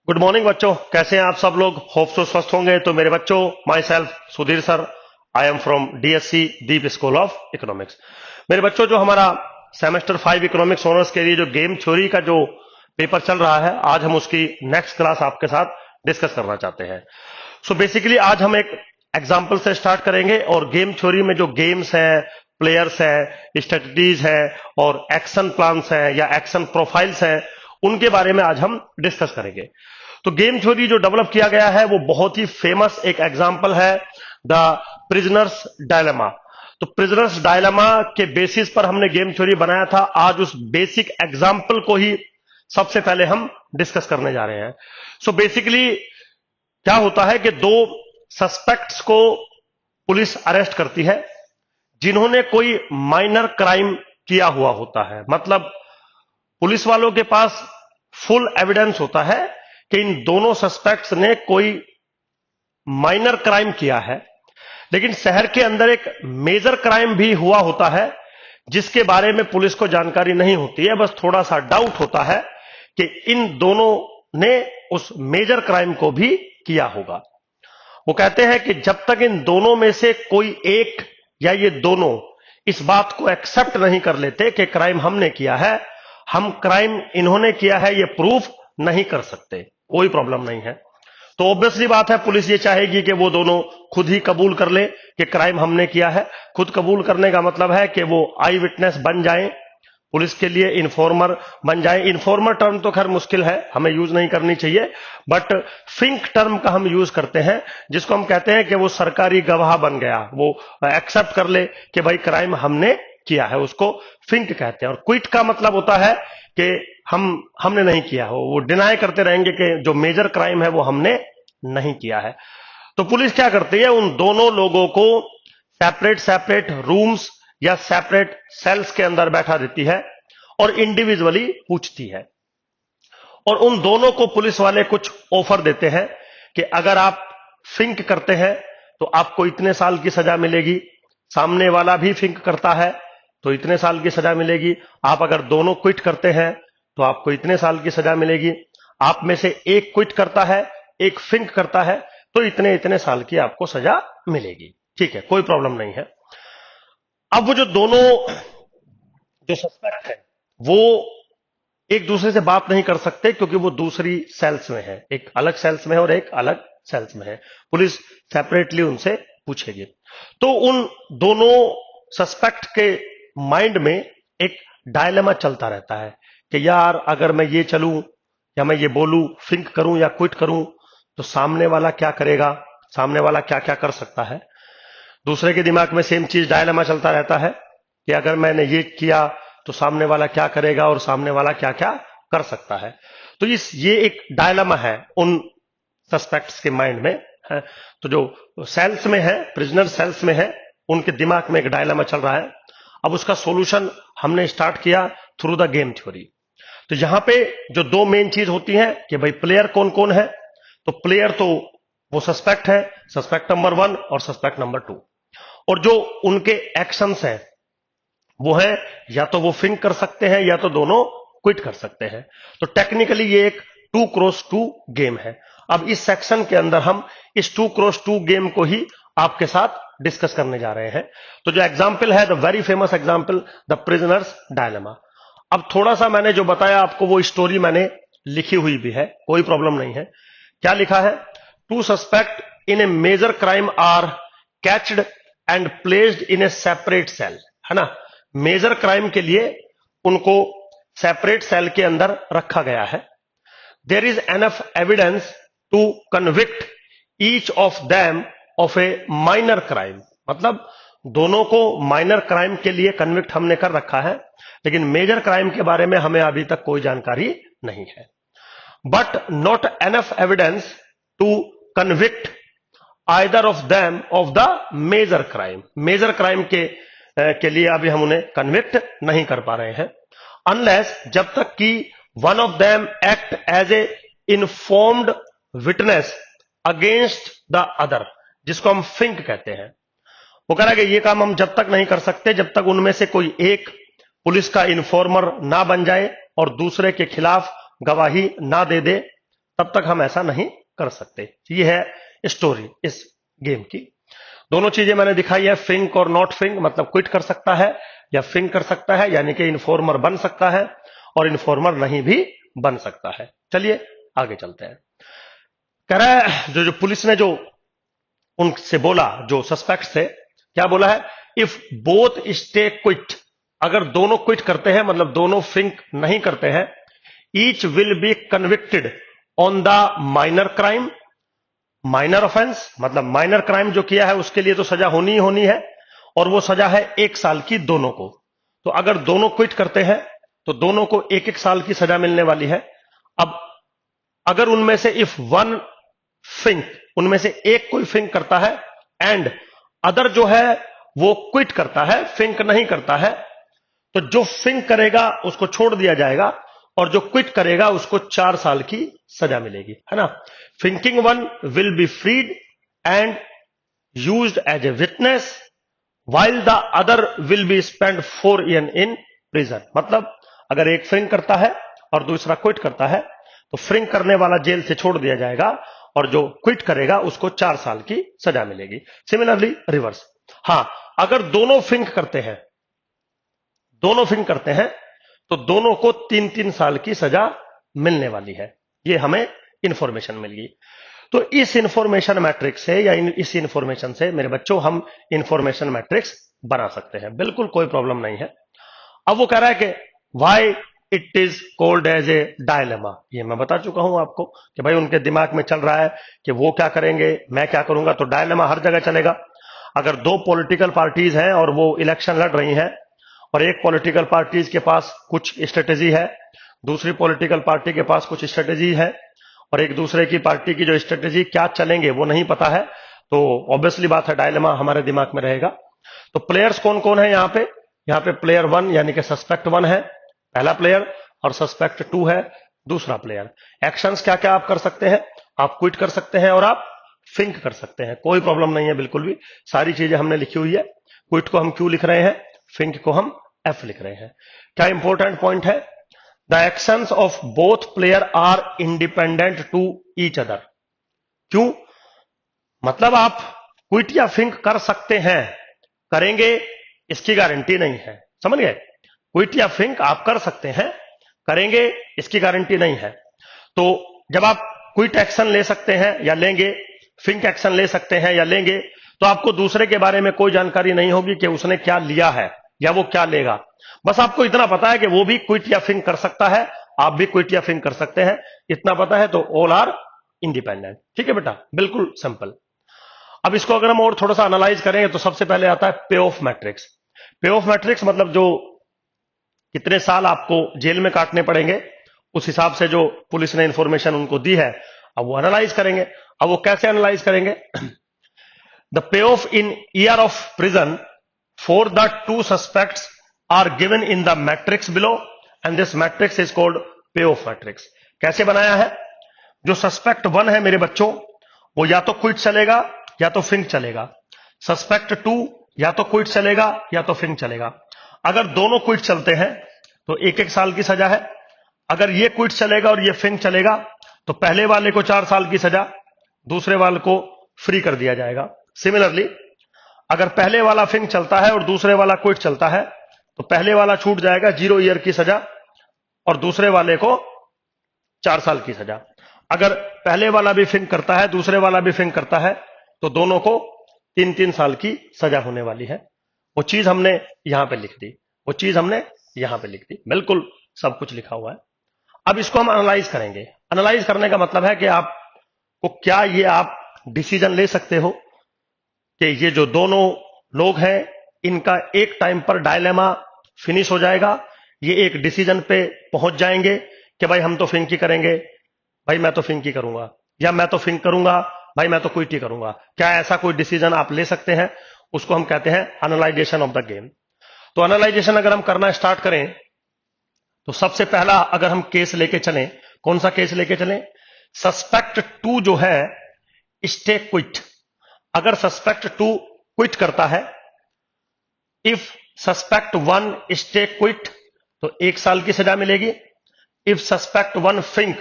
Good morning बच्चों, कैसे हैं आप सब लोग। होप सो स्वस्थ होंगे। तो मेरे बच्चों, my self Sudhir sir, I am from DSC Deep school of economics. मेरे बच्चों, जो हमारा सेमेस्टर 5 इकोनॉमिक्स ऑनर्स के लिए जो गेम थ्योरी का जो पेपर चल रहा है, आज हम उसकी नेक्स्ट क्लास आपके साथ डिस्कस करना चाहते हैं। सो बेसिकली आज हम एक एग्जाम्पल से स्टार्ट करेंगे और गेम थ्योरी में जो गेम्स है, प्लेयर्स है, स्ट्रेटजीज है और एक्शन प्लान्स है या एक्शन प्रोफाइल्स है, उनके बारे में आज हम डिस्कस करेंगे। तो गेम थ्योरी जो डेवलप किया गया है वो बहुत ही फेमस एक एग्जांपल है, द प्रिजनर्स डायलेमा। तो प्रिजनर्स डायलेमा के बेसिस पर हमने गेम थ्योरी बनाया था। आज उस बेसिक एग्जांपल को ही सबसे पहले हम डिस्कस करने जा रहे हैं। सो बेसिकली क्या होता है कि दो सस्पेक्ट्स को पुलिस अरेस्ट करती है जिन्होंने कोई माइनर क्राइम किया हुआ होता है। मतलब पुलिस वालों के पास फुल एविडेंस होता है कि इन दोनों सस्पेक्ट्स ने कोई माइनर क्राइम किया है, लेकिन शहर के अंदर एक मेजर क्राइम भी हुआ होता है जिसके बारे में पुलिस को जानकारी नहीं होती है। बस थोड़ा सा डाउट होता है कि इन दोनों ने उस मेजर क्राइम को भी किया होगा। वो कहते हैं कि जब तक इन दोनों में से कोई एक या ये दोनों इस बात को एक्सेप्ट नहीं कर लेते कि क्राइम हमने किया है, हम क्राइम इन्होंने किया है ये प्रूफ नहीं कर सकते, कोई प्रॉब्लम नहीं है। तो ऑब्वियसली बात है, पुलिस ये चाहेगी कि वो दोनों खुद ही कबूल कर ले कि क्राइम हमने किया है। खुद कबूल करने का मतलब है कि वो आई विटनेस बन जाएं, पुलिस के लिए इन्फॉर्मर बन जाए। इन्फॉर्मर टर्म तो खैर मुश्किल है, हमें यूज नहीं करनी चाहिए, बट फिंक टर्म का हम यूज करते हैं, जिसको हम कहते हैं कि वो सरकारी गवाह बन गया, वो एक्सेप्ट कर ले कि भाई क्राइम हमने किया है, उसको फिंक कहते हैं। और क्विट का मतलब होता है कि हमने नहीं किया हो, वो डिनाई करते रहेंगे कि जो मेजर क्राइम है वो हमने नहीं किया है। तो पुलिस क्या करती है, उन दोनों लोगों को सेपरेट सेपरेट रूम्स या सेपरेट सेल्स के अंदर बैठा देती है और इंडिविजुअली पूछती है। और उन दोनों को पुलिस वाले कुछ ऑफर देते हैं कि अगर आप फिंक करते हैं तो आपको इतने साल की सजा मिलेगी, सामने वाला भी फिंक करता है तो इतने साल की सजा मिलेगी, आप अगर दोनों क्विट करते हैं तो आपको इतने साल की सजा मिलेगी, आप में से एक क्विट करता है, एक फिंक करता है तो इतने इतने साल की आपको सजा मिलेगी। ठीक है, कोई प्रॉब्लम नहीं है। अब वो जो दोनों जो सस्पेक्ट है वो एक दूसरे से बात नहीं कर सकते क्योंकि वो दूसरी सेल्स में है, एक अलग सेल्स में है और एक अलग सेल्स में है। पुलिस सेपरेटली उनसे पूछेगी। तो उन दोनों सस्पेक्ट के माइंड में एक डायलेमा चलता रहता है कि यार अगर मैं ये चलूं या मैं ये बोलूं, फिंक करूं या क्विट करूं, तो सामने वाला क्या करेगा, सामने वाला क्या क्या कर सकता है। दूसरे के दिमाग में सेम चीज डायलेमा चलता रहता है कि अगर मैंने ये किया तो सामने वाला क्या करेगा और सामने वाला क्या क्या कर सकता है। तो ये एक डायलेमा है उन सस्पेक्ट्स के माइंड में है। तो जो सेल्स में है, प्रिजनर सेल्स में है, उनके दिमाग में एक डायलेमा चल रहा है। अब उसका सॉल्यूशन हमने स्टार्ट किया थ्रू द गेम थ्योरी। तो यहां पे जो दो मेन चीज होती है कि भाई प्लेयर कौन कौन है। तो प्लेयर तो वो सस्पेक्ट है, सस्पेक्ट नंबर 1 और सस्पेक्ट नंबर 2, और जो उनके एक्शंस हैं वो है या तो वो फिंक कर सकते हैं या तो दोनों क्विट कर सकते हैं। तो टेक्निकली ये एक 2x2 गेम है। अब इस सेक्शन के अंदर हम इस 2x2 गेम को ही आपके साथ डिस्कस करने जा रहे हैं। तो जो एग्जाम्पल है, the very famous example, the prisoners dilemma. अब थोड़ा सा मैंने जो बताया आपको वो स्टोरी मैंने लिखी हुई भी है, कोई प्रॉब्लम नहीं है। क्या लिखा है, 2 suspect in a major crime are caught and placed in a separate cell, है ना। मेजर क्राइम के लिए उनको सेपरेट सेल के अंदर रखा गया है। There is enough evidence to convict each of them of a minor crime. मतलब दोनों को माइनर क्राइम के लिए कन्विक्ट हमने कर रखा है, लेकिन मेजर क्राइम के बारे में हमें अभी तक कोई जानकारी नहीं है। But not enough evidence to convict either of them of the major crime. Major crime के लिए अभी हम उन्हें कन्विक्ट नहीं कर पा रहे हैं, अनलेस जब तक कि one of them act as a informed witness against the other, जिसको हम फिंक कहते हैं। वो कह रहा है कि ये काम हम जब तक नहीं कर सकते जब तक उनमें से कोई एक पुलिस का इन्फॉर्मर ना बन जाए और दूसरे के खिलाफ गवाही ना दे दे, तब तक हम ऐसा नहीं कर सकते। ये है स्टोरी इस गेम की। दोनों चीजें मैंने दिखाई है, फिंक और नॉट फिंक, मतलब क्विट कर सकता है या फिंक कर सकता है, यानी कि इन्फॉर्मर बन सकता है और इन्फॉर्मर नहीं भी बन सकता है। चलिए आगे चलते हैं। कह रहा है जो पुलिस ने जो उनसे बोला, जो सस्पेक्ट थे, क्या बोला है, इफ बोथ स्टे क्विट, अगर दोनों क्विट करते हैं, मतलब दोनों फिंक नहीं करते हैं, each will be convicted on the minor crime, minor offence, मतलब माइनर क्राइम जो किया है उसके लिए तो सजा होनी ही होनी है, और वो सजा है 1 साल की दोनों को। तो अगर दोनों क्विट करते हैं तो दोनों को 1-1 साल की सजा मिलने वाली है। अब अगर उनमें से इफ वन फिंक, उनमें से एक कोई फिंक करता है एंड अदर जो है वो क्विट करता है, फिंक नहीं करता है, तो जो फिंक करेगा उसको छोड़ दिया जाएगा और जो क्विट करेगा उसको 4 साल की सजा मिलेगी, है ना। Finking one will be freed and used as a witness while the other will be spent 4 years in prison। मतलब अगर एक फ्रिंक करता है और दूसरा क्विट करता है तो फ्रिंक करने वाला जेल से छोड़ दिया जाएगा और जो क्विट करेगा उसको 4 साल की सजा मिलेगी। सिमिलरली रिवर्स, हां, अगर दोनों फिंक करते हैं, दोनों फिंक करते हैं तो दोनों को 3-3 साल की सजा मिलने वाली है। ये हमें इंफॉर्मेशन मिल गई। तो इस इंफॉर्मेशन मैट्रिक्स से या इस इंफॉर्मेशन से मेरे बच्चों हम इंफॉर्मेशन मैट्रिक्स बना सकते हैं, बिल्कुल कोई प्रॉब्लम नहीं है। अब वो कह रहा है कि why it is called as a dilemma, ये मैं बता चुका हूं आपको कि भाई उनके दिमाग में चल रहा है कि वो क्या करेंगे, मैं क्या करूंगा, तो डायलेमा हर जगह चलेगा। अगर 2 पॉलिटिकल पार्टीज हैं और वो इलेक्शन लड़ रही हैं और एक पॉलिटिकल पार्टीज के पास कुछ स्ट्रेटेजी है, दूसरी पॉलिटिकल पार्टी के पास कुछ स्ट्रेटेजी है, और एक दूसरे की पार्टी की जो स्ट्रेटेजी क्या चलेंगे वो नहीं पता है, तो ऑब्वियसली बात है डायलेमा हमारे दिमाग में रहेगा। तो प्लेयर्स कौन कौन है यहाँ पे प्लेयर 1 यानी कि सस्पेक्ट 1 है पहला प्लेयर, और सस्पेक्ट 2 है दूसरा प्लेयर। एक्शंस क्या क्या आप कर सकते हैं, आप क्विट कर सकते हैं और आप फिंक कर सकते हैं, कोई प्रॉब्लम नहीं है बिल्कुल भी, सारी चीजें हमने लिखी हुई है। क्विट को हम क्यू लिख रहे हैं, फिंक को हम एफ लिख रहे हैं। क्या इंपॉर्टेंट पॉइंट है, The actions of both player are independent to each other। क्यों, मतलब आप क्विट या फिंक कर सकते हैं, करेंगे इसकी गारंटी नहीं है, समझ गए। क्विट या फिंक आप कर सकते हैं, करेंगे इसकी गारंटी नहीं है। तो जब आप क्विट एक्शन ले सकते हैं या लेंगे, फिंक एक्शन ले सकते हैं या लेंगे, तो आपको दूसरे के बारे में कोई जानकारी नहीं होगी कि उसने क्या लिया है या वो क्या लेगा। बस आपको इतना पता है कि वो भी क्विट या फिंक कर सकता है, आप भी क्विट या फिंक कर सकते हैं, इतना पता है, तो ऑल आर इंडिपेंडेंट। ठीक है बेटा, बिल्कुल सिंपल। अब इसको अगर हम और थोड़ा सा एनालाइज करें तो सबसे पहले आता है पे ऑफ मैट्रिक्स। पे ऑफ मैट्रिक्स मतलब जो कितने साल आपको जेल में काटने पड़ेंगे उस हिसाब से जो पुलिस ने इंफॉर्मेशन उनको दी है, अब वो एनालाइज करेंगे। अब वो कैसे एनालाइज करेंगे, the pay off in year of prison for the 2 suspects are given in the matrix below and this matrix is called payoff matrix। कैसे बनाया है, जो सस्पेक्ट 1 है मेरे बच्चों वो या तो क्विट चलेगा या तो फिंक चलेगा, सस्पेक्ट 2 या तो क्विट चलेगा या तो फिंक चलेगा। अगर दोनों क्विट चलते हैं तो 1-1 साल की सजा है, अगर ये क्विट चलेगा और ये फिंक चलेगा तो पहले वाले को 4 साल की सजा, दूसरे वाले को फ्री कर दिया जाएगा। सिमिलरली अगर पहले वाला फिंक चलता है और दूसरे वाला क्विट चलता है तो पहले वाला छूट जाएगा 0 ईयर की सजा और दूसरे वाले को 4 साल की सजा। अगर पहले वाला भी फिंक करता है दूसरे वाला भी फिंक करता है तो दोनों को 3-3 साल की सजा होने वाली है। वो चीज हमने यहां पे लिख दी, वो चीज हमने यहां पे लिख दी, बिल्कुल सब कुछ लिखा हुआ है। अब इसको हम एनालाइज करेंगे। एनालाइज करने का मतलब है कि आपको क्या ये आप डिसीजन ले सकते हो कि ये जो दोनों लोग हैं इनका एक टाइम पर डायलेमा फिनिश हो जाएगा, ये एक डिसीजन पे पहुंच जाएंगे कि भाई हम तो फिंक ही करेंगे, भाई मैं तो फिंक ही करूंगा, या मैं तो फिंक करूंगा, भाई मैं तो क्विट ही करूंगा। क्या ऐसा कोई डिसीजन आप ले सकते हैं, उसको हम कहते हैं एनालाइजेशन ऑफ द गेम। तो एनालाइजेशन अगर हम करना स्टार्ट करें तो सबसे पहला अगर हम केस लेके चलें, कौन सा केस लेके चलें, सस्पेक्ट 2 जो है स्टे क्विट। अगर सस्पेक्ट 2 क्विट करता है, इफ सस्पेक्ट 1 स्टे क्विट तो 1 साल की सजा मिलेगी, इफ सस्पेक्ट 1 फिंक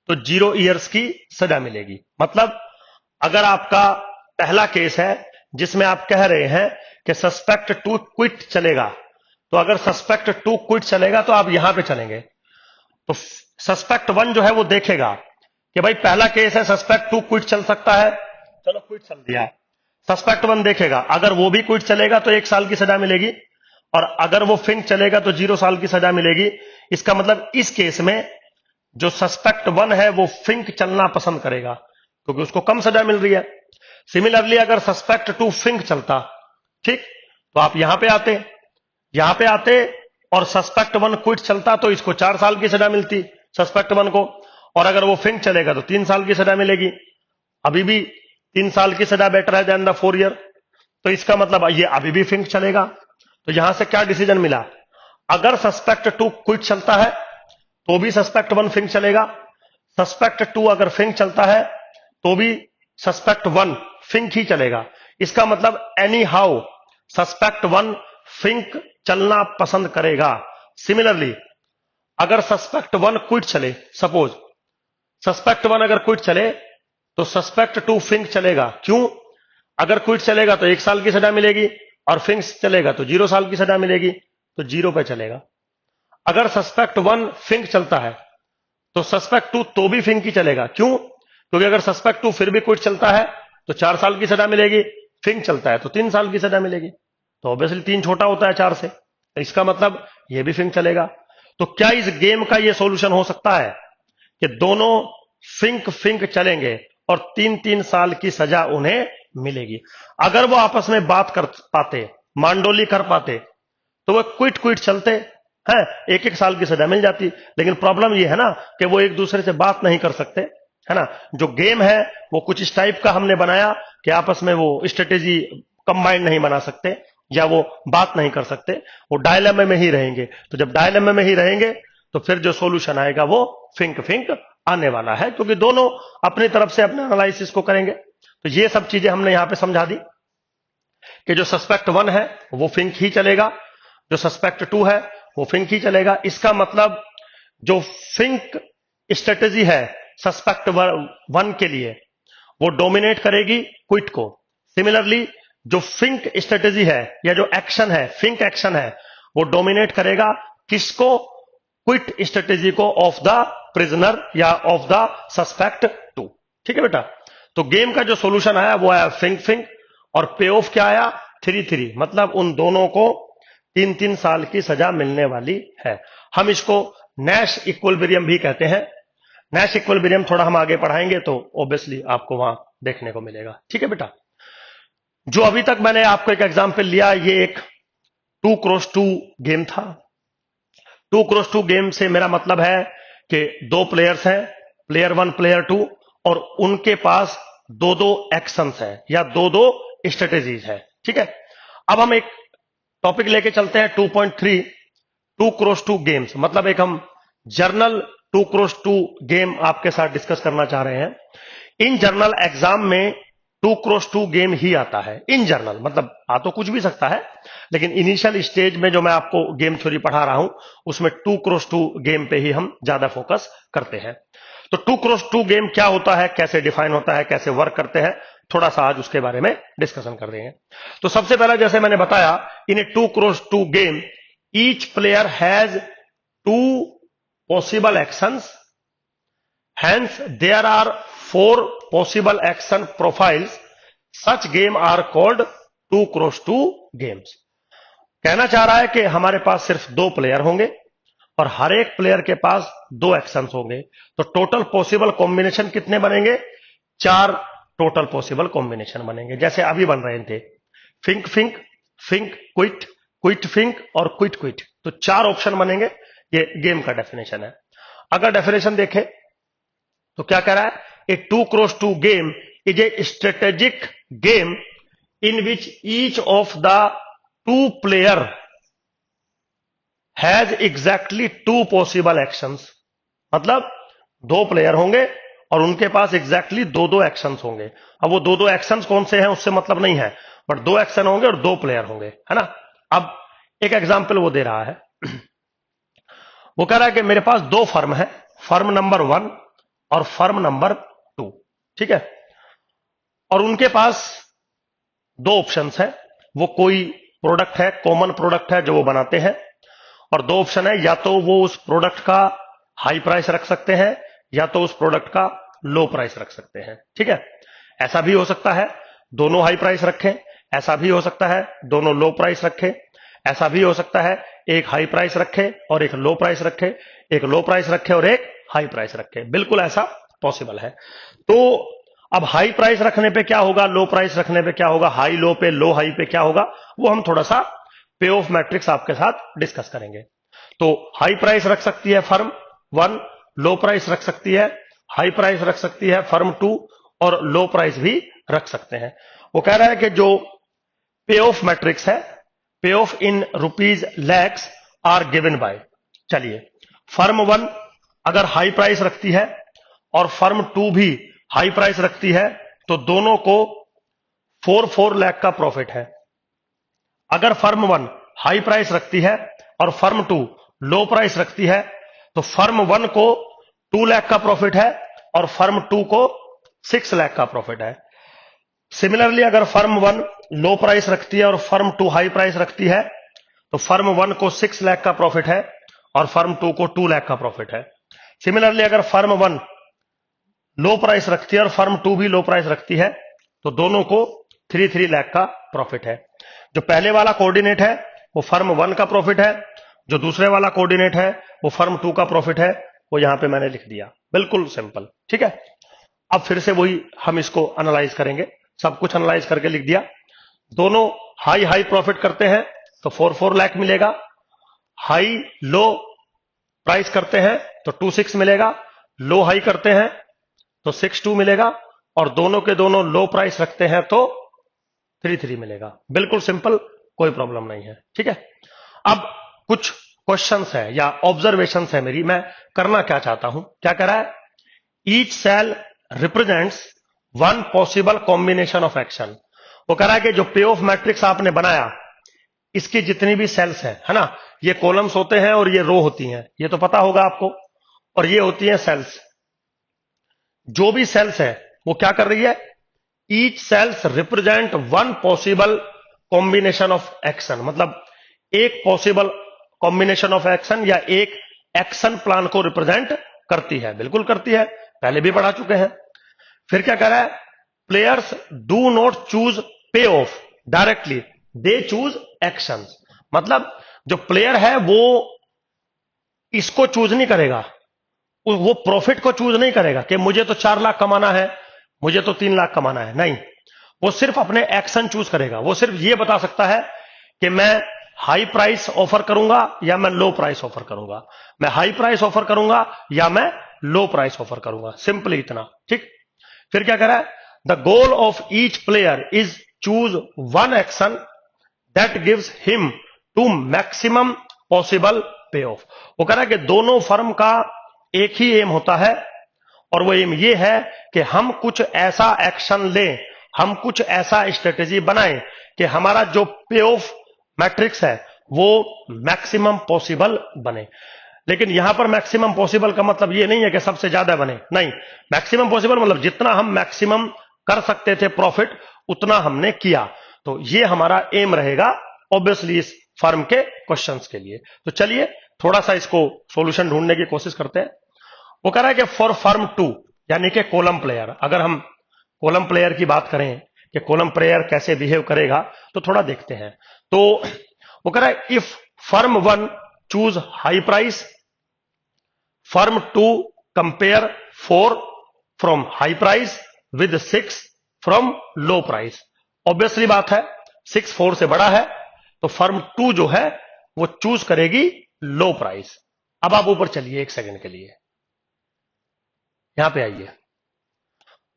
तो 0 ईयर्स की सजा मिलेगी। मतलब अगर आपका पहला केस है जिसमें आप कह रहे हैं कि सस्पेक्ट 2 क्विट चलेगा, तो अगर सस्पेक्ट 2 क्विट चलेगा तो आप यहां पे चलेंगे, तो सस्पेक्ट 1 जो है वो देखेगा कि भाई पहला केस है सस्पेक्ट 2 क्विट चल सकता है, चलो क्विट चल दिया। सस्पेक्ट 1 देखेगा, अगर वो भी क्विट चलेगा तो 1 साल की सजा मिलेगी, और अगर वो फिंक चलेगा तो 0 साल की सजा मिलेगी। इसका मतलब इस केस में जो सस्पेक्ट 1 है वो फिंक चलना पसंद करेगा क्योंकि उसको कम सजा मिल रही है। सिमिलरली अगर सस्पेक्ट 2 फिंक चलता, ठीक, तो आप यहां पे आते और सस्पेक्ट 1 क्विट चलता तो इसको 4 साल की सजा मिलती सस्पेक्ट 1 को, और अगर वो फिंक चलेगा तो 3 साल की सजा मिलेगी। अभी भी 3 साल की सजा बेटर है देन द 4 ईयर। तो इसका मतलब ये अभी भी फिंक चलेगा। तो यहां से क्या डिसीजन मिला, अगर सस्पेक्ट 2 क्विट चलता है तो भी सस्पेक्ट 1 फिंक चलेगा, सस्पेक्ट 2 अगर फिंक चलता है तो भी सस्पेक्ट 1 फिंक ही चलेगा। इसका मतलब एनी हाउ सस्पेक्ट 1 फिंक चलना पसंद करेगा। सिमिलरली अगर सस्पेक्ट 1 क्विट चले, सपोज सस्पेक्ट 1 अगर क्विट चले तो सस्पेक्ट 2 फिंक चलेगा। क्यों, अगर क्विट चलेगा तो 1 साल की सजा मिलेगी और फिंक चलेगा तो 0 साल की सजा मिलेगी, तो 0 पे चलेगा। अगर सस्पेक्ट 1 फिंक चलता है तो सस्पेक्ट 2 तो भी फिंक ही चलेगा। क्यों, क्योंकि अगर सस्पेक्ट 2 फिर भी क्विट चलता है तो 4 साल की सजा मिलेगी, फिंक चलता है तो 3 साल की सजा मिलेगी। तो ऑब्वियसली 3 छोटा होता है 4 से, तो इसका मतलब यह भी फिंक चलेगा। तो क्या इस गेम का यह सॉल्यूशन हो सकता है कि दोनों फिंक फिंक चलेंगे और 3-3 साल की सजा उन्हें मिलेगी? अगर वो आपस में बात कर पाते, मांडोली कर पाते, तो वो क्विट क्विट चलते हैं, 1-1 साल की सजा मिल जाती। लेकिन प्रॉब्लम ये है ना कि वो एक दूसरे से बात नहीं कर सकते, है ना। जो गेम है वो कुछ इस टाइप का हमने बनाया कि आपस में वो स्ट्रेटेजी कंबाइंड नहीं बना सकते या वो बात नहीं कर सकते, वो डायलेमा में ही रहेंगे। तो जब डायलेमा में ही रहेंगे तो फिर जो सॉल्यूशन आएगा वो फिंक फिंक आने वाला है, क्योंकि दोनों अपनी तरफ से अपने एनालिसिस को करेंगे। तो ये सब चीजें हमने यहां पे समझा दी कि जो सस्पेक्ट 1 है वो फिंक ही चलेगा, जो सस्पेक्ट 2 है वो फिंक ही चलेगा। इसका मतलब जो फिंक स्ट्रेटेजी है सस्पेक्ट 1 के लिए वो डोमिनेट करेगी क्विट को। सिमिलरली जो फिंक स्ट्रेटेजी है या जो एक्शन है, फिंक एक्शन है, वो डोमिनेट करेगा किसको, क्विट स्ट्रेटेजी को ऑफ द प्रिजनर या ऑफ द सस्पेक्ट 2। ठीक है बेटा। तो गेम का जो सॉल्यूशन आया वो आया फिंक फिंक, और पे ऑफ क्या आया, 3-3। मतलब उन दोनों को 3-3 साल की सजा मिलने वाली है। हम इसको नैश इक्विलिब्रियम भी कहते हैं। नैश इक्विलिब्रियम थोड़ा हम आगे पढ़ाएंगे तो ऑब्वियसली आपको वहां देखने को मिलेगा। ठीक है बेटा। जो अभी तक मैंने आपको एक एग्जांपल लिया, ये एक 2x2 गेम था। 2x2 गेम से मेरा मतलब है कि 2 प्लेयर्स हैं, प्लेयर 1 प्लेयर 2, और उनके पास 2-2 एक्शंस है या 2-2 स्ट्रेटेजीज है। ठीक है। अब हम एक टॉपिक लेके चलते हैं 2.3 2x2 गेम्स। मतलब एक हम जर्नल 2x2 गेम आपके साथ डिस्कस करना चाह रहे हैं। इन जर्नल एग्जाम में 2x2 गेम ही आता है। इन जर्नल मतलब आ तो कुछ भी सकता है, लेकिन इनिशियल स्टेज में जो मैं आपको गेम थ्योरी पढ़ा रहा हूं उसमें 2x2 गेम पे ही हम ज्यादा फोकस करते हैं। तो 2x2 गेम क्या होता है, कैसे डिफाइन होता है, कैसे वर्क करते हैं, थोड़ा सा आज उसके बारे में डिस्कशन कर रहे हैं। तो सबसे पहला जैसे मैंने बताया, इन ए 2x2 game each player has 2 possible actions, hence there are 4 possible action profiles. Such game are called 2x2 games. कहना चाह रहा है कि हमारे पास सिर्फ 2 प्लेयर होंगे और हर एक प्लेयर के पास 2 एक्शंस होंगे। तो टोटल पॉसिबल कॉम्बिनेशन कितने बनेंगे, 4 टोटल पॉसिबल कॉम्बिनेशन बनेंगे। जैसे अभी बन रहे थे Fink Fink, Fink quit, quit Fink और क्विट क्विट। तो 4 ऑप्शन बनेंगे। ये गेम का डेफिनेशन है। अगर डेफिनेशन देखें तो क्या कह रहा है, ए 2x2 game is a strategic game in which each of the 2 player has exactly 2 possible actions. मतलब 2 प्लेयर होंगे और उनके पास एग्जैक्टली 2-2 एक्शंस होंगे। अब वो 2-2 एक्शंस कौन से हैं उससे मतलब नहीं है, बट 2 एक्शन होंगे और 2 प्लेयर होंगे, है ना। अब एक एग्जाम्पल वो दे रहा है। वो कह रहा है कि मेरे पास 2 फर्म है, फर्म नंबर 1 और फर्म नंबर 2, ठीक है। और उनके पास दो ऑप्शंस है, वो कोई प्रोडक्ट है, कॉमन प्रोडक्ट है जो वो बनाते हैं, और दो ऑप्शन है, या तो वो उस प्रोडक्ट का हाई प्राइस रख सकते हैं या तो उस प्रोडक्ट का लो प्राइस रख सकते हैं, ठीक है। ऐसा भी हो सकता है दोनों हाई प्राइस रखें, ऐसा भी हो सकता है दोनों लो प्राइस रखें, ऐसा भी हो सकता है एक हाई प्राइस रखे और एक लो प्राइस रखे, एक लो प्राइस रखे और एक हाई प्राइस रखे, बिल्कुल ऐसा पॉसिबल है। तो अब हाई प्राइस रखने पे क्या होगा, लो प्राइस रखने पे क्या होगा, हाई लो पे, लो हाई पे क्या होगा, वो हम थोड़ा सा पे ऑफ मैट्रिक्स आपके साथ डिस्कस करेंगे। तो हाई प्राइस रख सकती है फर्म 1, लो प्राइस रख सकती है, हाई प्राइस रख सकती है फर्म 2, और लो प्राइस भी रख सकते हैं। वो कह रहा है कि जो पे ऑफ मैट्रिक्स है, pay off in rupees lakhs are given by, चलिए फर्म 1 अगर हाई प्राइस रखती है और फर्म 2 भी हाई प्राइस रखती है तो दोनों को 4 लाख का प्रॉफिट है। अगर फर्म 1 हाई प्राइस रखती है और फर्म 2 लो प्राइस रखती है तो फर्म 1 को 2 लाख का प्रॉफिट है और फर्म 2 को 6 लाख का प्रॉफिट है। सिमिलरली अगर फर्म 1 लो प्राइस रखती है और फर्म 2 हाई प्राइस रखती है तो फर्म 1 को 6 लाख का प्रॉफिट है और फर्म 2 को 2 लाख का प्रॉफिट है। सिमिलरली अगर फर्म 1 लो प्राइस रखती है और फर्म 2 भी लो प्राइस रखती है तो दोनों को 3 लाख का प्रॉफिट है। जो पहले वाला कोऑर्डिनेट है वो फर्म 1 का प्रॉफिट है, जो दूसरे वाला कोऑर्डिनेट है वो फर्म 2 का प्रॉफिट है, वो यहां पे मैंने लिख दिया, बिल्कुल सिंपल, ठीक है। अब फिर से वही हम इसको एनालाइज करेंगे, सब कुछ एनालाइज करके लिख दिया। दोनों हाई हाई प्रॉफिट करते हैं तो 4 लाख मिलेगा, हाई लो प्राइस करते हैं तो 26 मिलेगा, लो हाई करते हैं तो 62 मिलेगा, और दोनों के दोनों लो प्राइस रखते हैं तो 33 मिलेगा, बिल्कुल सिंपल, कोई प्रॉब्लम नहीं है, ठीक है। अब कुछ क्वेश्चंस है या ऑब्जर्वेशंस है मेरी, मैं करना क्या चाहता हूं, क्या कह रहा है, each cell represents one possible combination of action. वो कह रहा है कि जो पे ऑफ मैट्रिक्स आपने बनाया इसकी जितनी भी सेल्स है ना, ये कॉलम्स होते हैं और ये रो होती हैं, ये तो पता होगा आपको, और ये होती हैं सेल्स। जो भी सेल्स है वो क्या कर रही है, each cells represent one possible combination of action, मतलब एक पॉसिबल कॉम्बिनेशन ऑफ एक्शन या एक एक्शन प्लान को रिप्रेजेंट करती है, बिल्कुल करती है, पहले भी पढ़ा चुके हैं। फिर क्या कह रहा है, प्लेयर्स डू नॉट चूज पे of directly, they choose actions, मतलब जो प्लेयर है वो इसको चूज नहीं करेगा, वो प्रॉफिट को चूज नहीं करेगा कि मुझे तो 4 लाख कमाना है, मुझे तो 3 लाख कमाना है, नहीं, वो सिर्फ अपने एक्शन चूज करेगा। वो सिर्फ ये बता सकता है कि मैं हाई प्राइस ऑफर करूंगा या मैं लो प्राइस ऑफर करूंगा, मैं हाई प्राइस ऑफर करूंगा या मैं लो प्राइस ऑफर करूंगा, सिंपली इतना, ठीक। फिर क्या कह रहा है, the goal of each player is choose one action that gives him to maximum possible pay off. वो कह रहा है कि दोनों फर्म का एक ही एम होता है, और वो एम ये है कि हम कुछ ऐसा एक्शन लें, हम कुछ ऐसा स्ट्रेटेजी बनाएं कि हमारा जो पे ऑफ मैट्रिक्स है वो मैक्सिमम पॉसिबल बने। लेकिन यहां पर मैक्सिमम पॉसिबल का मतलब ये नहीं है कि सबसे ज्यादा बने, नहीं, मैक्सिमम पॉसिबल मतलब जितना हम मैक्सिमम कर सकते थे प्रॉफिट उतना हमने किया, तो ये हमारा एम रहेगा ऑब्वियसली इस फर्म के क्वेश्चंस के लिए। तो चलिए थोड़ा सा इसको सॉल्यूशन ढूंढने की कोशिश करते हैं। वो कह रहा है कि फॉर फर्म 2 यानी कि कॉलम प्लेयर, अगर हम कॉलम प्लेयर की बात करें कि कॉलम प्लेयर कैसे बिहेव करेगा तो थोड़ा देखते हैं। तो वो कह रहा है, if firm 1 choose high price, firm 2 compare 4 from high price with 6 from low price, obviously बात है 6 4 से बड़ा है तो फर्म 2 जो है वो चूज करेगी लो प्राइस। अब आप ऊपर चलिए एक सेकंड के लिए, यहां पे आइए,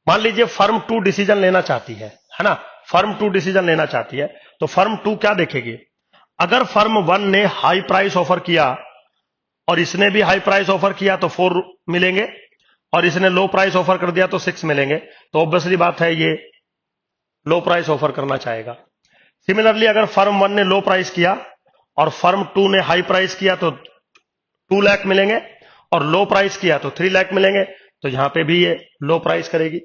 मान लीजिए फर्म 2 डिसीजन लेना चाहती है ना, फर्म 2 डिसीजन लेना चाहती है तो फर्म 2 क्या देखेगी, अगर फर्म 1 ने हाई प्राइस ऑफर किया और इसने भी हाई प्राइस ऑफर किया तो 4 मिलेंगे, और इसने लो प्राइस ऑफर कर दिया तो 6 मिलेंगे, तो ऑब्वियसली बात है ये लो प्राइस ऑफर करना चाहेगा। सिमिलरली अगर फर्म 1 ने लो प्राइस किया और फर्म 2 ने हाई प्राइस किया तो 2 लाख मिलेंगे, और लो प्राइस किया तो 3 लाख मिलेंगे, तो यहां पे भी ये लो प्राइस करेगी।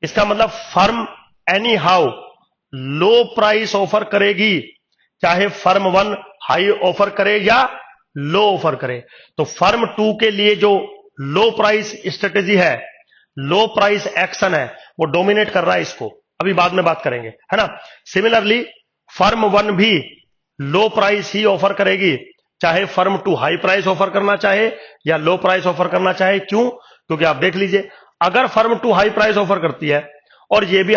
इसका मतलब firm any how low price offer करेगी, चाहे फर्म 1 हाई ऑफर करे या लो ऑफर करे। तो फर्म 2 के लिए जो लो प्राइस स्ट्रेटेजी है, लो प्राइस एक्शन है, वो डोमिनेट कर रहा है इसको, अभी बाद में बात करेंगे, है ना। सिमिलरली फर्म 1 भी लो प्राइस ही ऑफर करेगी, चाहे फर्म 2 हाई प्राइस ऑफर करना चाहे या लो प्राइस ऑफर करना चाहे। क्यों? क्योंकि आप देख लीजिए, अगर फर्म 2 हाई प्राइस ऑफर करती है और ये भी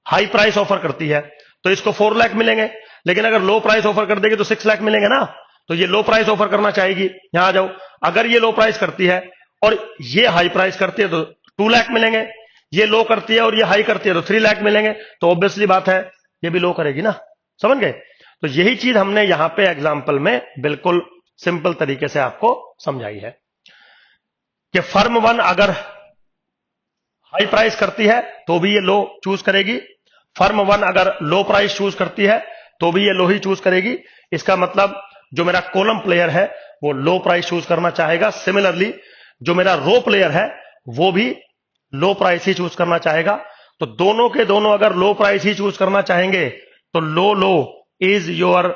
हाई प्राइस ऑफर करती है तो इसको 4 लाख मिलेंगे, लेकिन अगर लो प्राइस ऑफर कर देगी तो 6 लाख मिलेंगे ना। तो ये लो प्राइस ऑफर करना चाहेगी, यहां आ जाओ। अगर ये लो प्राइस करती है और ये हाई प्राइस करती है तो 2 लाख मिलेंगे, ये लो करती है और ये हाई करती है तो 3 लाख मिलेंगे। तो ऑब्वियसली बात है ये भी लो करेगी ना, समझ गए। तो यही चीज हमने यहां पे एग्जांपल में बिल्कुल सिंपल तरीके से आपको समझाई है कि फर्म 1 अगर हाई प्राइस करती है तो भी ये लो चूज करेगी, फर्म 1 अगर लो प्राइस चूज करती है तो भी ये लो ही चूज करेगी। इसका मतलब जो मेरा कॉलम प्लेयर है वो लो प्राइस चूज करना चाहेगा। सिमिलरली जो मेरा रो प्लेयर है वो भी लो प्राइस ही चूज करना चाहेगा। तो दोनों के दोनों अगर लो प्राइस ही चूज करना चाहेंगे तो low low is your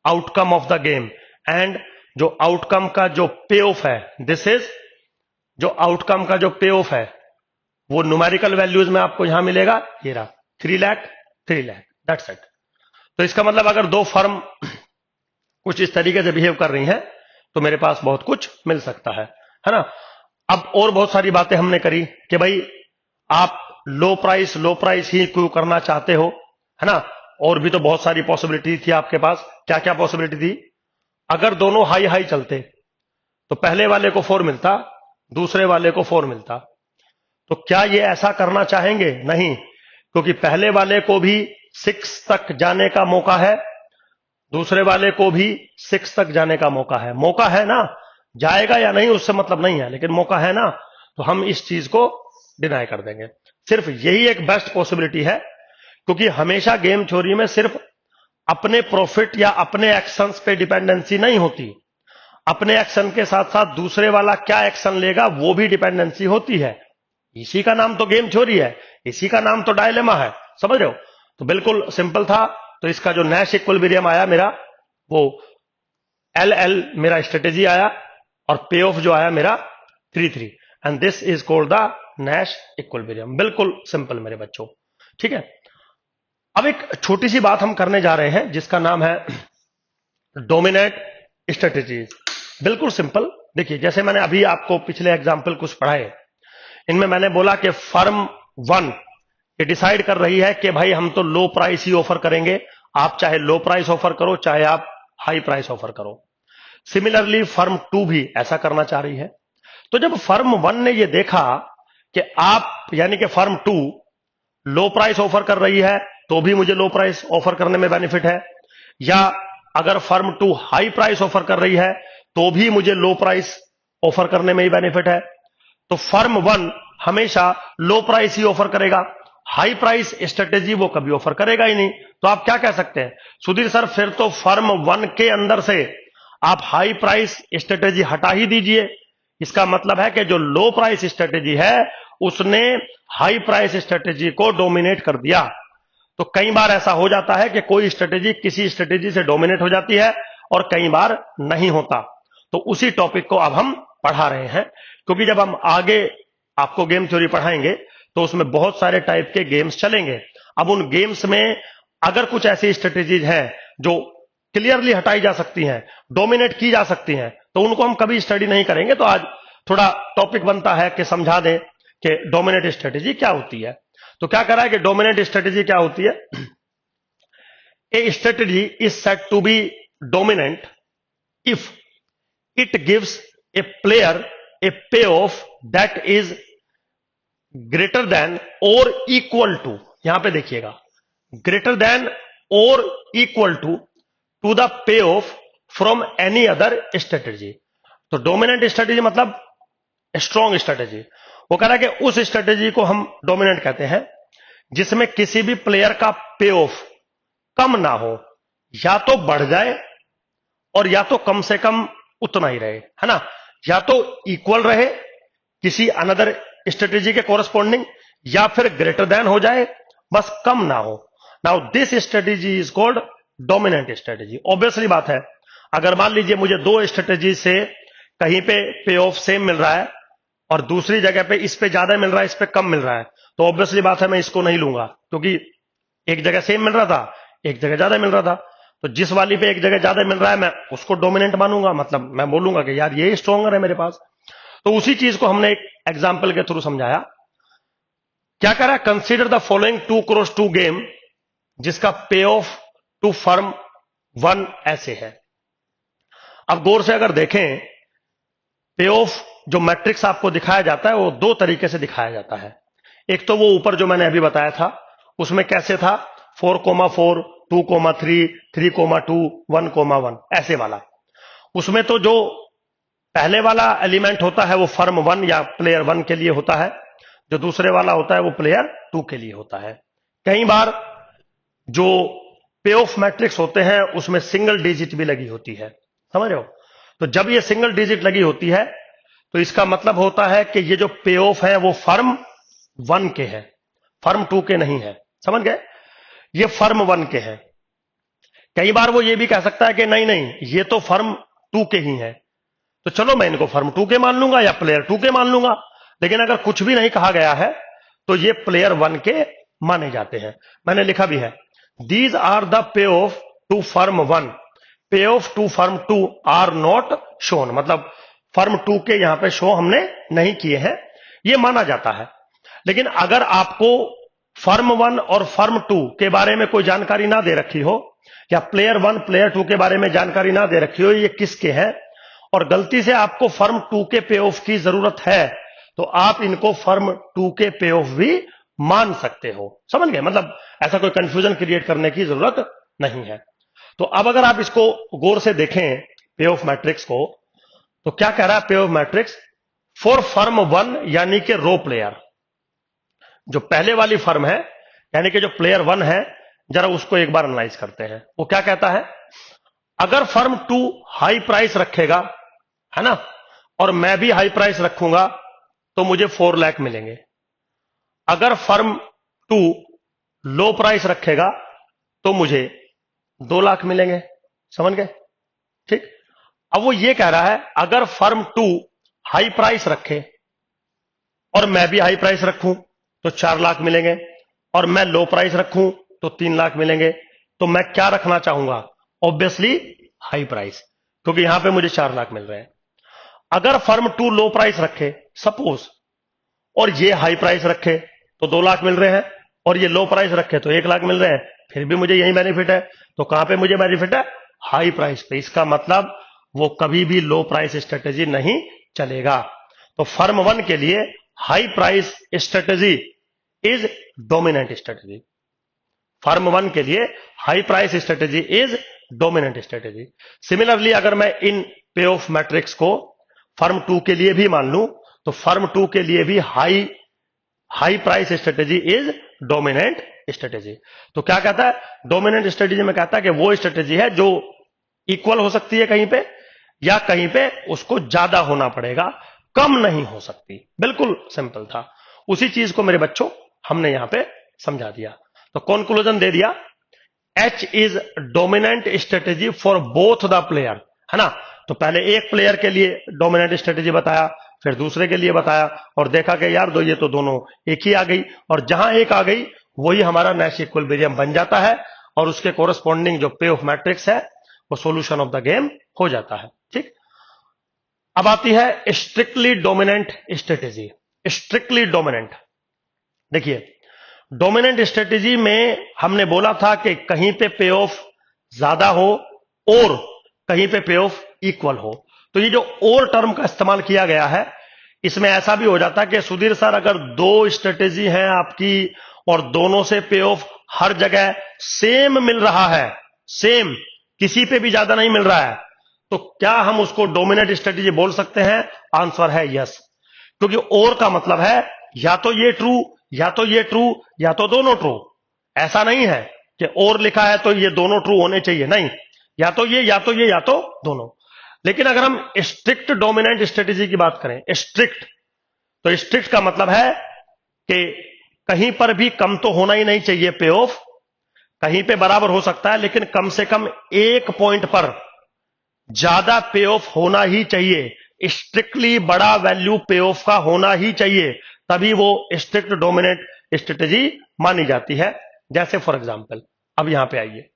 outcome of the game. And जो आउटकम का जो पे ऑफ है, दिस इज जो आउटकम का जो पे ऑफ है वो न्यूमेरिकल वैल्यूज में आपको यहां मिलेगा, ये रहा 3 लाख 3 लाख, दैट्स इट। तो इसका मतलब अगर दो फर्म कुछ इस तरीके से बिहेव कर रही हैं तो मेरे पास बहुत कुछ मिल सकता है ना। अब और बहुत सारी बातें हमने करी कि भाई आप लो प्राइस ही क्यों करना चाहते हो, है ना। और भी तो बहुत सारी पॉसिबिलिटी थी आपके पास। क्या क्या पॉसिबिलिटी थी? अगर दोनों हाई हाई चलते तो पहले वाले को 4 मिलता, दूसरे वाले को 4 मिलता। तो क्या ये ऐसा करना चाहेंगे? नहीं, क्योंकि पहले वाले को भी 6 तक जाने का मौका है, दूसरे वाले को भी 6 तक जाने का मौका है। मौका है ना, जाएगा या नहीं उससे मतलब नहीं है, लेकिन मौका है ना, तो हम इस चीज को डिनाई कर देंगे। सिर्फ यही एक बेस्ट पॉसिबिलिटी है, क्योंकि हमेशा गेम थ्योरी में सिर्फ अपने प्रॉफिट या अपने एक्शंस पे डिपेंडेंसी नहीं होती, अपने एक्शन के साथ साथ दूसरे वाला क्या एक्शन लेगा वो भी डिपेंडेंसी होती है। इसी का नाम तो गेम थ्योरी है, इसी का नाम तो डायलेमा है, समझ रहे हो। तो बिल्कुल सिंपल था। तो इसका जो नैश इक्विलिब्रियम आया मेरा वो LL मेरा स्ट्रेटेजी आया और पे ऑफ जो आया मेरा 3 and this is called the Nash equilibrium. बिल्कुल सिंपल मेरे बच्चों, ठीक है। अब एक छोटी सी बात हम करने जा रहे हैं जिसका नाम है डोमिनेट स्ट्रेटेजीज। बिल्कुल सिंपल। देखिए जैसे मैंने अभी आपको पिछले एग्जाम्पल कुछ पढ़ाए, इनमें मैंने बोला कि फर्म 1 ये डिसाइड कर रही है कि भाई हम तो लो प्राइस ही ऑफर करेंगे, आप चाहे लो प्राइस ऑफर करो चाहे आप हाई प्राइस ऑफर करो। सिमिलरली फर्म 2 भी ऐसा करना चाह रही है। तो जब फर्म 1 ने ये देखा कि आप यानी कि फर्म 2 लो प्राइस ऑफर कर रही है तो भी मुझे लो प्राइस ऑफर करने में बेनिफिट है, या अगर फर्म 2 हाई प्राइस ऑफर कर रही है तो भी मुझे लो प्राइस ऑफर करने में ही बेनिफिट है, तो फर्म 1 हमेशा लो प्राइस ही ऑफर करेगा, हाई प्राइस स्ट्रेटेजी वो कभी ऑफर करेगा ही नहीं। तो आप क्या कह सकते हैं, सुधीर सर फिर तो फर्म 1 के अंदर से आप हाई प्राइस स्ट्रेटेजी हटा ही दीजिए। इसका मतलब है कि जो लो प्राइस स्ट्रेटेजी है उसने हाई प्राइस स्ट्रेटेजी को डोमिनेट कर दिया। तो कई बार ऐसा हो जाता है कि कोई स्ट्रेटेजी किसी स्ट्रेटेजी से डोमिनेट हो जाती है और कई बार नहीं होता। तो उसी टॉपिक को अब हम पढ़ा रहे हैं, क्योंकि जब हम आगे आपको गेम थ्योरी पढ़ाएंगे तो उसमें बहुत सारे टाइप के गेम्स चलेंगे। अब उन गेम्स में अगर कुछ ऐसी स्ट्रेटेजीज हैं जो क्लियरली हटाई जा सकती हैं, डोमिनेट की जा सकती हैं, तो उनको हम कभी स्टडी नहीं करेंगे। तो आज थोड़ा टॉपिक बनता है कि समझा दें कि डोमिनेट स्ट्रेटेजी क्या होती है। तो क्या करा है कि डोमिनेट स्ट्रेटेजी क्या होती है? A strategy is said to be dominant if it gives a player a payoff that is greater than और इक्वल टू, यहां पे देखिएगा, ग्रेटर देन और इक्वल टू द पे of from any other strategy. तो dominant strategy मतलब strong strategy. वो कह रहा है कि उस स्ट्रेटेजी को हम डोमिनेंट कहते हैं जिसमें किसी भी प्लेयर का पे ऑफ कम ना हो, या तो बढ़ जाए और या तो कम से कम उतना ही रहे, है ना। या तो इक्वल रहे किसी अनदर स्ट्रेटेजी के कोरस्पॉन्डिंग, या फिर ग्रेटर देन हो जाए, बस कम ना हो। Now this strategy is called dominant strategy. Obviously बात है, अगर मान लीजिए मुझे दो स्ट्रेटेजी से कहीं पे पे ऑफ सेम मिल रहा है और दूसरी जगह पे इस पे ज्यादा मिल रहा है, इस पे कम मिल रहा है, तो ऑब्वियसली बात है मैं इसको नहीं लूंगा, क्योंकि एक जगह सेम मिल रहा था, एक जगह ज्यादा मिल रहा था। तो जिस वाली पे एक जगह ज्यादा मिल रहा है मैं उसको डोमिनेंट मानूंगा, मतलब मैं बोलूंगा कि यार ये स्ट्रॉन्गर है मेरे पास। तो उसी चीज को हमने एक एग्जाम्पल के थ्रू समझाया। क्या करा, consider the following 2 cross 2 game जिसका पे ऑफ टू फर्म 1 ऐसे है। अब गौर से अगर देखें, पे ऑफ जो मैट्रिक्स आपको दिखाया जाता है वो दो तरीके से दिखाया जाता है। एक तो वो ऊपर जो मैंने अभी बताया था उसमें कैसे था, 4,4, 2,3, 3,2, 1,1 ऐसे वाला। उसमें तो जो पहले वाला एलिमेंट होता है वो फर्म 1 या प्लेयर 1 के लिए होता है, जो दूसरे वाला होता है वो प्लेयर 2 के लिए होता है। कई बार जो पे ऑफ मैट्रिक्स होते हैं उसमें सिंगल डिजिट भी लगी होती है, समझ रहे हो। तो जब ये सिंगल डिजिट लगी होती है तो इसका मतलब होता है कि ये जो पे ऑफ है वो फर्म 1 के है, फर्म 2 के नहीं है, समझ गए। ये फर्म 1 के है। कई बार वो ये भी कह सकता है कि नहीं नहीं ये तो फर्म 2 के ही है, तो चलो मैं इनको फर्म 2 के मान लूंगा या प्लेयर 2 के मान लूंगा। लेकिन अगर कुछ भी नहीं कहा गया है तो ये प्लेयर 1 के माने जाते हैं। मैंने लिखा भी है, दीज आर द पे off to firm 1, pay off to firm 2 are not shown, मतलब फर्म 2 के यहां पे शो हमने नहीं किए हैं, ये माना जाता है। लेकिन अगर आपको फर्म 1 और फर्म 2 के बारे में कोई जानकारी ना दे रखी हो, या प्लेयर 1 प्लेयर 2 के बारे में जानकारी ना दे रखी हो ये किसके हैं, और गलती से आपको फर्म 2 के पे ऑफ की जरूरत है, तो आप इनको फर्म 2 के पे ऑफ भी मान सकते हो, समझ गए। मतलब ऐसा कोई कंफ्यूजन क्रिएट करने की जरूरत नहीं है। तो अब अगर आप इसको गौर से देखें पे ऑफ मैट्रिक्स को, तो क्या कह रहा है pay of matrix, for firm 1 यानी कि रो प्लेयर, जो पहले वाली फर्म है यानी कि जो प्लेयर 1 है, जरा उसको एक बार एनालाइज करते हैं। वो क्या कहता है, अगर फर्म 2 हाई प्राइस रखेगा, है ना, और मैं भी हाई प्राइस रखूंगा तो मुझे 4 लाख मिलेंगे। अगर फर्म 2 लो प्राइस रखेगा तो मुझे 2 लाख मिलेंगे, समझ गए, ठीक। अब वो ये कह रहा है अगर फर्म 2 हाई प्राइस रखे और मैं भी हाई प्राइस रखूं तो 4 लाख मिलेंगे, और मैं लो प्राइस रखूं तो 3 लाख मिलेंगे। तो मैं क्या रखना चाहूंगा, ऑब्वियसली हाई प्राइस, क्योंकि यहां पे मुझे 4 लाख मिल रहे हैं। अगर फर्म 2 लो प्राइस रखे सपोज, और ये हाई प्राइस रखे तो 2 लाख मिल रहे हैं, और ये लो प्राइस रखे तो 1 लाख मिल रहे हैं, फिर भी मुझे यही बेनिफिट है। तो कहां पे मुझे बेनिफिट है, हाई प्राइस पे। इसका मतलब वो कभी भी लो प्राइस स्ट्रेटेजी नहीं चलेगा। तो फर्म 1 के लिए high price strategy is dominant strategy, firm 1 के लिए high price strategy is dominant strategy. Similarly अगर मैं इन पे ऑफ मैट्रिक्स को फर्म 2 के लिए भी मान लूं तो फर्म 2 के लिए भी high price strategy is dominant strategy. तो क्या कहता है, डोमिनेंट स्ट्रेटेजी में कहता है कि वो स्ट्रेटेजी है जो इक्वल हो सकती है कहीं पे, या कहीं पे उसको ज्यादा होना पड़ेगा, कम नहीं हो सकती। बिल्कुल सिंपल था। उसी चीज को मेरे बच्चों हमने यहां पे समझा दिया। तो कंक्लूजन दे दिया, H is dominant strategy for both the player, है ना। तो पहले एक प्लेयर के लिए डोमिनेंट स्ट्रेटेजी बताया, फिर दूसरे के लिए बताया, और देखा कि यार ये तो दोनों एक ही आ गई, और जहां एक आ गई वही हमारा नैश इक्विलिब्रियम बन जाता है, और उसके कोरस्पॉन्डिंग जो पे ऑफ मैट्रिक्स है वो सॉल्यूशन ऑफ द गेम हो जाता है, ठीक। अब आती है strictly dominant strategy. Strictly dominant, देखिए डोमिनेंट स्ट्रेटेजी में हमने बोला था कि कहीं पे ऑफ ज्यादा हो और कहीं पे ऑफ इक्वल हो। तो ये जो और टर्म का इस्तेमाल किया गया है, इसमें ऐसा भी हो जाता है कि सुधीर सर अगर 2 स्ट्रेटेजी हैं आपकी और दोनों से पे ऑफ हर जगह सेम मिल रहा है, सेम, किसी पे भी ज्यादा नहीं मिल रहा है, तो क्या हम उसको डोमिनेंट स्ट्रेटेजी बोल सकते हैं? आंसर है यस, क्योंकि और का मतलब है या तो ये ट्रू या तो ये ट्रू या तो दोनों ट्रू। ऐसा नहीं है कि और लिखा है तो ये दोनों ट्रू होने चाहिए, नहीं, या तो ये या तो ये या तो दोनों। लेकिन अगर हम स्ट्रिक्ट डोमिनेंट स्ट्रेटेजी की बात करें, स्ट्रिक्ट, तो स्ट्रिक्ट का मतलब है कि कहीं पर भी कम तो होना ही नहीं चाहिए पे ऑफ, कहीं पे बराबर हो सकता है, लेकिन कम से कम एक पॉइंट पर ज्यादा पे ऑफ होना ही चाहिए। स्ट्रिक्टली बड़ा वैल्यू पे ऑफ का होना ही चाहिए, तभी वो स्ट्रिक्ट डोमिनेंट स्ट्रेटेजी मानी जाती है। जैसे फॉर एग्जांपल, अब यहां पे आइए,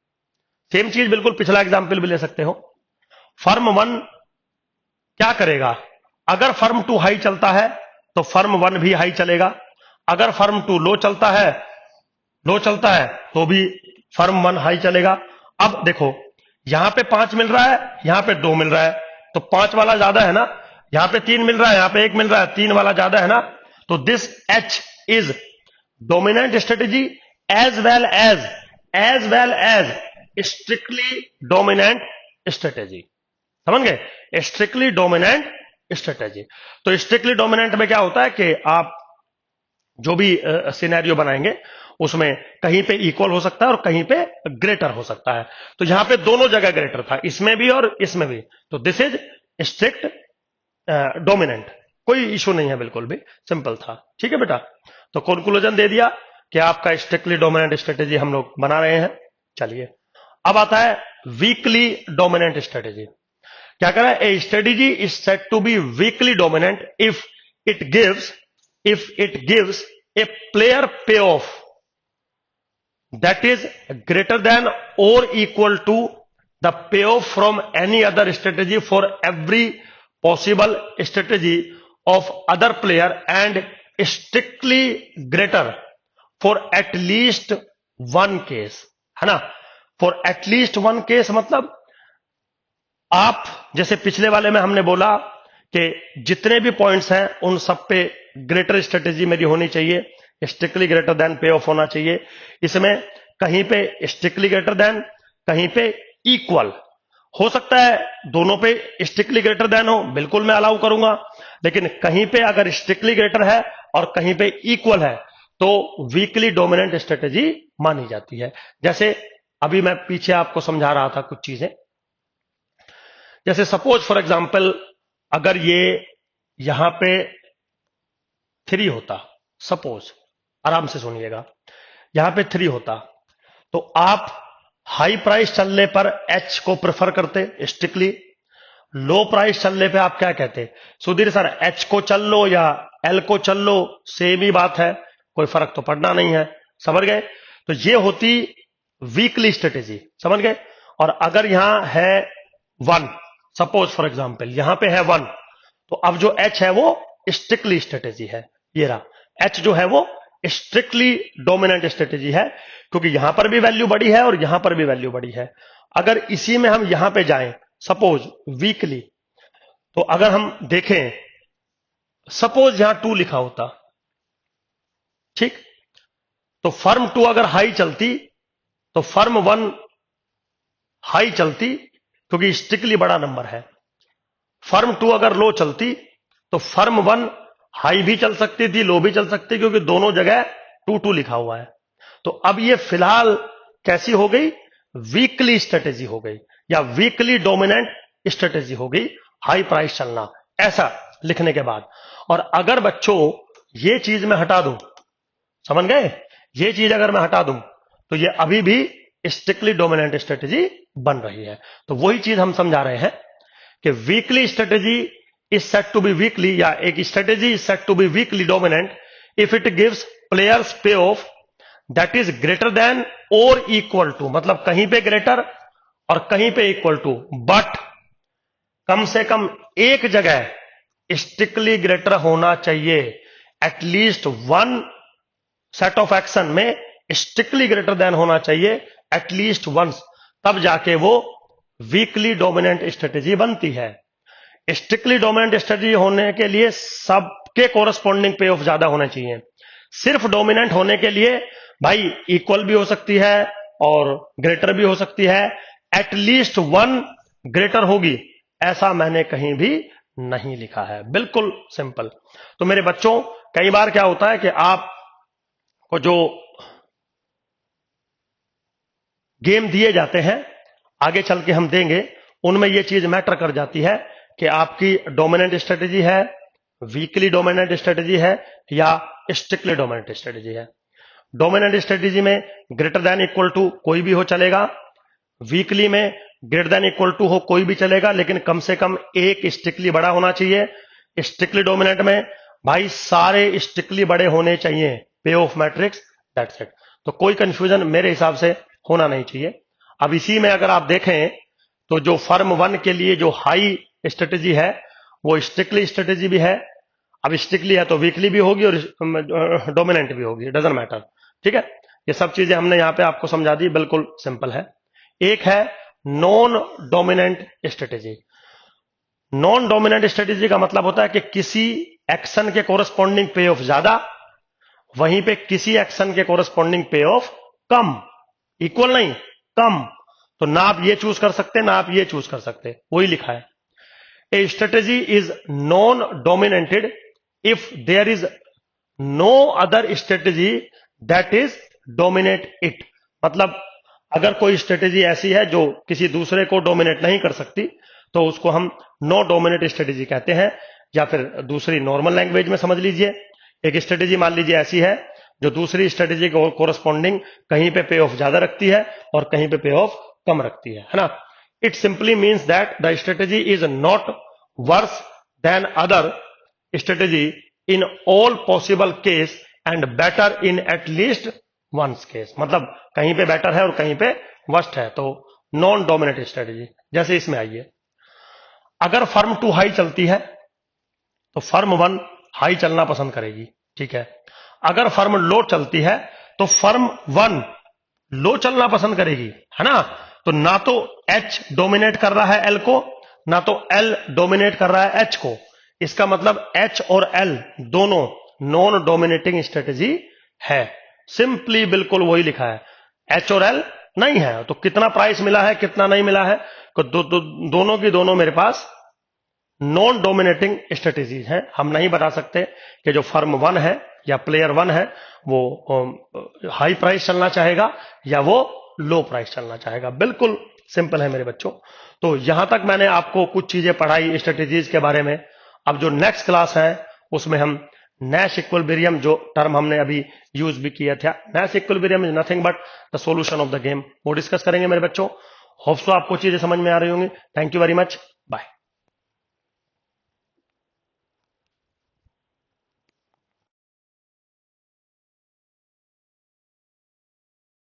सेम चीज बिल्कुल पिछला एग्जांपल भी ले सकते हो। फर्म 1 क्या करेगा, अगर फर्म 2 हाई चलता है तो फर्म 1 भी हाई चलेगा, अगर फर्म 2 लो चलता है तो भी फर्म 1 हाई चलेगा। अब देखो, यहां पे 5 मिल रहा है, यहां पे 2 मिल रहा है, तो 5 वाला ज्यादा है ना, यहां पे 3 मिल रहा है, यहां पे 1 मिल रहा है, 3 वाला ज्यादा है ना। तो this H is dominant strategy as well as strictly dominant strategy. समझ गए, स्ट्रिक्टली डोमिनेंट स्ट्रेटेजी। तो स्ट्रिक्टली डोमिनेंट में क्या होता है कि आप जो भी सिनेरियो बनाएंगे उसमें कहीं पे इक्वल हो सकता है और कहीं पे ग्रेटर हो सकता है। तो यहां पे दोनों जगह ग्रेटर था, इसमें भी और इसमें भी, तो दिस इज स्ट्रिक्ट डोमिनेंट, कोई इशू नहीं है, बिल्कुल भी सिंपल था। ठीक है बेटा, तो कंक्लूजन दे दिया कि आपका स्ट्रिक्टली डोमिनेंट स्ट्रेटेजी हम लोग बना रहे हैं। चलिए, अब आता है वीकली डोमिनेंट स्ट्रेटेजी। क्या कह रहा है, a strategy is said to be weakly dominant if it gives a player pay off that is greater than or equal to the payoff from any other strategy for every possible strategy of other player and strictly greater for at least one case, है ना। for at least one case मतलब आप जैसे पिछले वाले में हमने बोला कि जितने भी पॉइंट्स हैं उन सब पे ग्रेटर स्ट्रेटेजी मेरी होनी चाहिए, स्ट्रिक्टली ग्रेटर देन पे ऑफ होना चाहिए। इसमें कहीं पे स्ट्रिक्टली ग्रेटर देन, कहीं पे इक्वल हो सकता है, दोनों पे स्ट्रिक्टली ग्रेटर देन हो, बिल्कुल मैं अलाउ करूंगा, लेकिन कहीं पे अगर स्ट्रिक्टली ग्रेटर है और कहीं पे इक्वल है तो वीकली डोमिनेंट स्ट्रेटेजी मानी जाती है। जैसे अभी मैं पीछे आपको समझा रहा था कुछ चीजें, जैसे सपोज फॉर एग्जांपल अगर ये यहां पे 3 होता, सपोज, आराम से सुनिएगा, यहां पे 3 होता तो आप हाई प्राइस चलने पर एच को प्रेफर करते स्ट्रिक्टली, लो प्राइस चलने पे आप क्या कहते, सुधीर सर एच को चल लो या एल को चल लो, सेम ही बात है, कोई फर्क तो पड़ना नहीं है। समझ गए, तो ये होती वीकली स्ट्रेटेजी, समझ गए। और अगर यहां है 1, सपोज फॉर एग्जांपल यहां पे है 1, तो अब जो एच है वो स्ट्रिक्टली स्ट्रेटेजी है, ये रहा एच जो है वो स्ट्रिक्टली डोमिनेंट स्ट्रेटेजी है, क्योंकि यहां पर भी वैल्यू बड़ी है और यहां पर भी वैल्यू बड़ी है। अगर इसी में हम यहां पे जाएं सपोज वीकली, तो अगर हम देखें सपोज यहां 2 लिखा होता, ठीक, तो फर्म 2 अगर हाई चलती तो फर्म 1 हाई चलती क्योंकि स्ट्रिक्टली बड़ा नंबर है, फर्म 2 अगर लो चलती तो फर्म 1 हाई भी चल सकती थी, लो भी चल सकती, क्योंकि दोनों जगह 2 लिखा हुआ है। तो अब ये फिलहाल कैसी हो गई, वीकली स्ट्रेटेजी हो गई या वीकली डोमिनेंट स्ट्रेटेजी हो गई, हाई प्राइस चलना, ऐसा लिखने के बाद। और अगर बच्चों ये चीज मैं हटा दूं, समझ गए, ये चीज अगर मैं हटा दूं तो ये अभी भी स्ट्रिक्टली डोमिनेंट स्ट्रेटेजी बन रही है। तो वही चीज हम समझा रहे हैं कि weekly strategy is said to be weakly, या एक strategy is said to be weakly dominant if it gives players payoff that is greater than or equal to, मतलब कहीं पे ग्रेटर और कहीं पे इक्वल टू, बट कम से कम एक जगह स्ट्रिक्टली ग्रेटर होना चाहिए, एटलीस्ट 1 सेट ऑफ एक्शन में स्ट्रिक्टली ग्रेटर देन होना चाहिए एटलीस्ट वंस, तब जाके वो वीकली डोमिनेंट स्ट्रेटेजी बनती है। स्ट्रिक्टली डोमिनेंट स्ट्रेटेजी होने के लिए सबके कोरस्पॉन्डिंग पे ऑफ ज्यादा होना चाहिए। सिर्फ डोमिनेंट होने के लिए भाई इक्वल भी हो सकती है और ग्रेटर भी हो सकती है, एटलीस्ट 1 ग्रेटर होगी, ऐसा मैंने कहीं भी नहीं लिखा है, बिल्कुल सिंपल। तो मेरे बच्चों कई बार क्या होता है कि आप को जो गेम दिए जाते हैं, आगे चल के हम देंगे, उनमें ये चीज मैटर कर जाती है कि आपकी डोमिनेंट स्ट्रेटेजी है वीकली डोमिनेंट स्ट्रेटेजी है या स्ट्रिक्टली डोमिनेंट स्ट्रेटेजी है। डोमिनेंट स्ट्रेटेजी में ग्रेटर देन इक्वल टू कोई भी हो चलेगा, वीकली में ग्रेटर देन इक्वल टू हो कोई भी चलेगा, लेकिन कम से कम एक स्ट्रिक्टली बड़ा होना चाहिए। स्ट्रिक्टली डोमिनेंट में भाई सारे स्ट्रिक्टली बड़े होने चाहिए, पे ऑफ मैट्रिक्स, दैट्स इट। तो कोई कंफ्यूजन मेरे हिसाब से होना नहीं चाहिए। अब इसी में अगर आप देखें तो जो फर्म 1 के लिए जो हाई स्ट्रेटेजी है वो स्ट्रिक्टली स्ट्रेटेजी भी है। अब स्ट्रिक्टली है तो वीकली भी होगी और डोमिनेंट भी होगी, डजंट मैटर, ठीक है। ये सब चीजें हमने यहां पे आपको समझा दी, बिल्कुल सिंपल है। एक है non dominant strategy. Non dominant strategy का मतलब होता है कि किसी एक्शन के कोरस्पॉन्डिंग पे ऑफ ज्यादा, वहीं पे किसी एक्शन के कोरस्पॉन्डिंग पे ऑफ कम, इक्वल नहीं, कम। तो ना आप ये चूज कर सकते ना आप ये चूज कर सकते, वही लिखा है। A strategy is non dominated if there is no other strategy that is dominate it. मतलब अगर कोई स्ट्रेटेजी ऐसी है जो किसी दूसरे को डोमिनेट नहीं कर सकती तो उसको हम नो डोमिनेट स्ट्रेटेजी कहते हैं। या फिर दूसरी नॉर्मल लैंग्वेज में समझ लीजिए, एक स्ट्रेटेजी मान लीजिए ऐसी है जो दूसरी स्ट्रेटेजी को कोरस्पॉन्डिंग कहीं पे ऑफ ज्यादा रखती है और कहीं पे ऑफ कम रखती है ना। It simply means that the strategy is not worse than other strategy in all possible case and better in at least once case. मतलब कहीं पे बेटर है और कहीं पे वर्स्ट है, तो नॉन डोमिनेट स्ट्रेटेजी। जैसे इसमें आइए, अगर फर्म 2 हाई चलती है तो फर्म 1 हाई चलना पसंद करेगी, ठीक है। अगर फर्म लो चलती है तो फर्म 1 लो चलना पसंद करेगी, है ना। तो ना तो H डोमिनेट कर रहा है L को, ना तो L डोमिनेट कर रहा है H को। इसका मतलब H और L दोनों नॉन डोमिनेटिंग स्ट्रेटेजी है। सिंपली बिल्कुल वही लिखा है, H और L नहीं है तो कितना प्राइस मिला है कितना नहीं मिला है, तो दोनों की दोनों मेरे पास नॉन डोमिनेटिंग स्ट्रेटेजीज हैं। हम नहीं बता सकते कि जो फर्म 1 है या प्लेयर 1 है वो हाई प्राइस चलना चाहेगा या वो लो प्राइस चलना चाहेगा। बिल्कुल सिंपल है मेरे बच्चों। तो यहां तक मैंने आपको कुछ चीजें पढ़ाई स्ट्रेटेजीज के बारे में। अब जो नेक्स्ट क्लास है उसमें हम नैश इक्विलिब्रियम, जो टर्म हमने अभी यूज भी किया था, Nash equilibrium is nothing but the solution of the game, वो डिस्कस करेंगे मेरे बच्चों। होप सो आपको चीजें समझ में आ रही होंगी। Thank you very much, bye.